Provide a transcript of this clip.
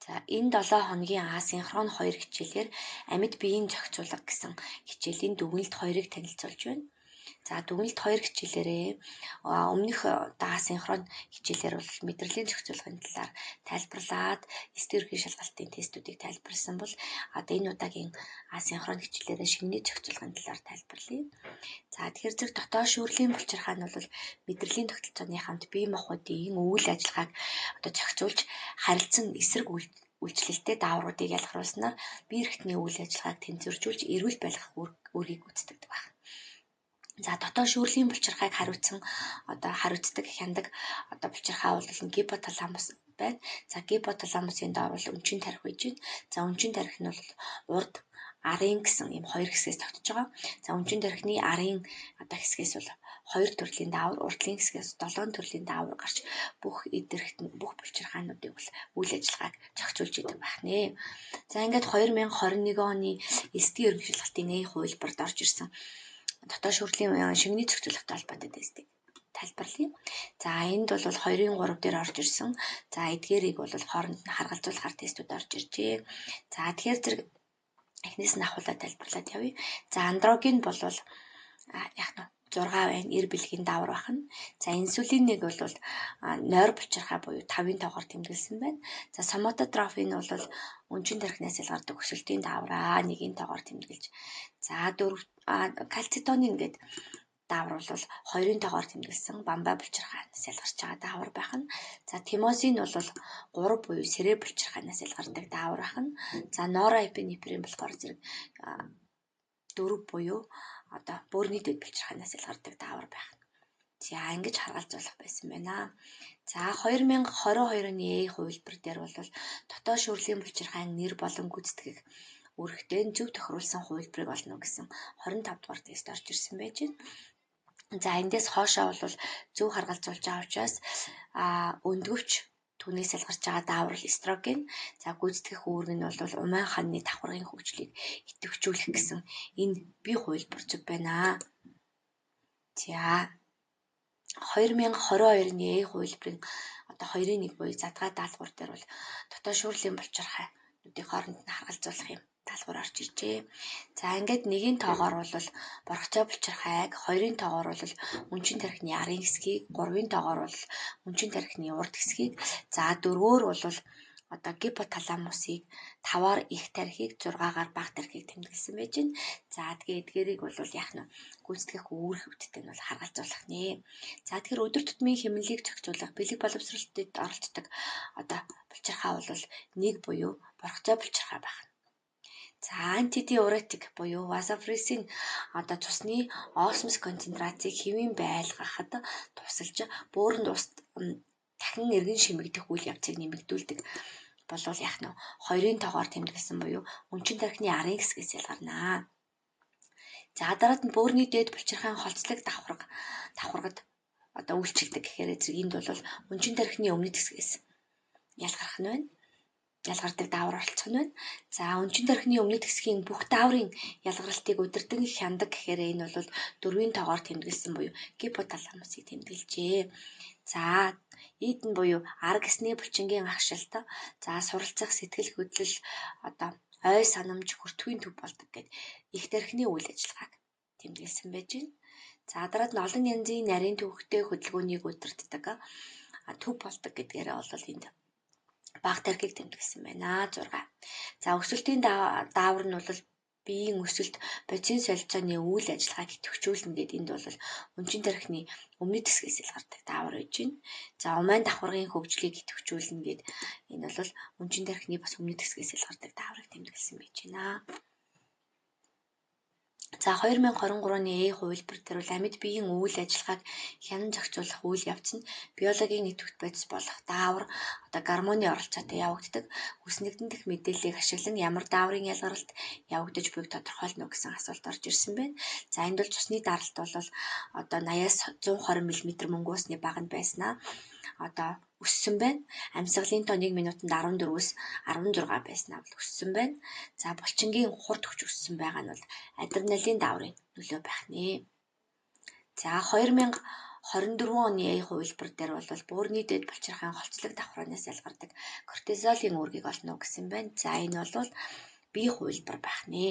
За энэ 7 хоногийн асинхрон 2 хичээлээр амьд биеийн зохицуулга гэсэн хичээлийн дүгнэлт 2-ыг танилцуулж байна. За дүгнэлт 2 хичээлээрээ өмнөх асинхрон хичээлээр бол мэдрэлийн зохицуулгын талаар тайлбарлаад эрхийн шалгалтын тестүүдийг тайлбарласан бол энэ удаагийн асинхрон хичээлээрээ шингний зохицуулгын талаар тайлбарлая. За тэгэхээр зэрэг дотоод шүүрлийн булчирхай нь бол мэдрэлийн тогтолцооны хамт бие махбодын үйл ажиллагааг зохицуулж харилцан эсрэг үйлчлэлтэй даавруудыг ялгаруулснаар бие эрхтний үйл ажиллагааг тэнцвэржүүлж эрүүл байх үүргийг гүйцэтгэдэг байна. За дотоод шүүрлийн булчирхайг хариуцдаг хяндаг булчирхай бол гипоталамус байна. За гипоталамусын доор бол өнчин тархи байж байна. За өнчин тархи нь бол урд арын гэсэн ийм хоёр хэсгээс тогтож байгаа. За өнчин тархины арын хэсгээс бол 2 төрлийн даавар, урдлын хэсгээс 7 төрлийн даавар гарч бүх булчирхайнуудыг бол үйл ажиллагааг зохицуулж идэг байна. За ингээд 2021 оны эсдийн ерөнхий шалгалтын A хувилбарт орж ирсэн дотоод шүүрлийн шингний зохицуулгатай холбоотой тестийг тайлбарлая. За энд бол 2-ын 3 дээр орж ирсэн. За эдгээрийг бол хооронд нь харгалзуулахаар тестүүд орж иржээ. За тэгэхээр зэрэг эхнээс нь ахуулаад тайлбарлаад явъя. За андроген бол 6 байна. 90 бэлгийн даавар байна. За инсулиныг бол нойр булчирхай буюу 5-ын тоогоор тэмдэглэсэн байна. За соматотрофин бол өнчин тархинаас ялгардаг өсөлтийн даавраа 1-ийн тоогоор тэмдэглэж. За 4 кальцитонин гэдэг даавар бол 2-ын тоогоор тэмдэглэсэн бамбай булчирхайнаас ялгарч байгаа даавар байна. За тимозин бол 3 буюу сэрэ булчирхайнаас ялгардаг даавар байна. За норэпинефрин болохоор зэрэг 4 буюу бөөрийн дэд булчирхайнаас ялгардаг даавар байна. За ингэж харгалзуулах байсан байна. За 2022 оны A хувилбар дээр бол дотоод шүүрлийн булчирхайн нэр болон гүйцэтгэх үүрэгтэй зөв тохируулсан хувилбарыг олно гэсэн 25 дугаар тест орж ирсэн байж байна. За эндээс хоошоо бол зөв харгалзуулж байгаа учраас өндгөвч түүнээс ялгарч байгаа даавар эстроген. За гүйцэтгэх үүрэг нь бол умайн ханьны давхаргын хөгжлийг идэвхжүүлэх гэсэн энэ бие хувилбар зөв байна. За 2022 оны A хувилбарын 2-1 буюу задгаа даалгавар дээр бол дотоод шүүрлийн булчирхайнуудын хооронд нь харгалзуулах юм даалгавар орж иржээ. За ингээд 1-ийн тоогоор бол боргоцоо булчирхайг, 2-ын тоогоор бол өнчин тархины арын хэсгийг, 3-ын тоогоор бол өнчин тархины урд хэсгийг, за 4-өөр бол гипоталамусыг, 5-аар их тархийг, 6-аар бага тархийг тэмдэглэсэн байж байна. За тэгээ эдгээрийг бол гүйцэтгэх үүрэгтэй нь бол харгалзуулах нэ. За тэгэхээр өдөр тутмын хэмнэлийг зохицуулах, бэлэг боловсролтод оролцдог булчирхай бол 1 буюу боргоцоо булчирхай байна. За антидиуретик буюу вазопрессин цусны осмос концентрацийг хэвийн байлгахад тусалж бөөрөнд дахин эргэн шимэгдэх үйл явцыг нэмэгдүүлдэг болвол 2-ын тоогоор тэмдэглэсэн буюу өнчин тархины арын хэсгээс ялгарнаа. За дараад нь бөөрийн дээд булчирхайн холцлог давхаргад үйлчилдэг гэхээр зэрэг энд бол өнчин тархины өмнөд хэсгээс ялгарх нь байна. Ялгардаг даавар оролцох нь байна. За өнчин тархины өмнөд хэсгийн бүх дааврын ялгарлтыг удирдан хяндаг гэхээр энэ бол 4-ийн тоогоор тэмдэглэсэн буюу гипоталамусыг тэмдэглэжээ. За ийд нь буюу ар гэсний булчингийн агшилт, за суралцах, сэтгэл хөдлөл, ой санамж, хүртвийн төв болдог гэдэг их тархины үйл ажиллагааг тэмдэглэсэн байж байна. За дараад нь олон янзын нарийн төвхтэй хөдөлгөөнийг удирддаг төв болдог гэдгээр бол энд бага тархийг тэмдэглэсэн байна. 6. За өсөлтийн даавар нь бол биеийн өсөлт, бодисын солилцооны үйл ажиллагааг идэвхжүүлнэ гэдэг энд бол өнчин тархины өмнөд хэсгээс ялгардаг даавар байж байна. За умайн давхаргын хөгжлийг идэвхжүүлнэ гэдэг энэ бол өнчин тархины бас өмнөд хэсгээс ялгардаг дааврыг тэмдэглэсэн байж байна. За 2023 оны A хувилбар дээр бол амьд биеийн үйл ажиллагааг хянан зохицуулах үйл явц нь биологийн идэвхт бодис болох даавар гормоны оролцоотой явагддаг. Хүснэгдэн дэх мэдээллийг ашиглан ямар дааврын ялгаралт явагдаж буйг тодорхойлно гэсэн асуулт орж ирсэн байна. За энд бол цусны даралт бол 80-аас 120 мм мөнгөөсний баганд байснаа өссөн байна. Амьсгалын тоо 1 минутанд 14-өөс 16 байснаа бол өссөн байна. За булчингийн хурд хүч өссөн байгаа нь бол адреналин дааврын нөлөө байх нэ. За 24 оны A хувилбар дээр бол буурны дэд булчирхайн голцлог давхраанаас ялгардаг кортизолын үүргийг олно гэсэн байна. За энэ бол B хувилбар байх нэ.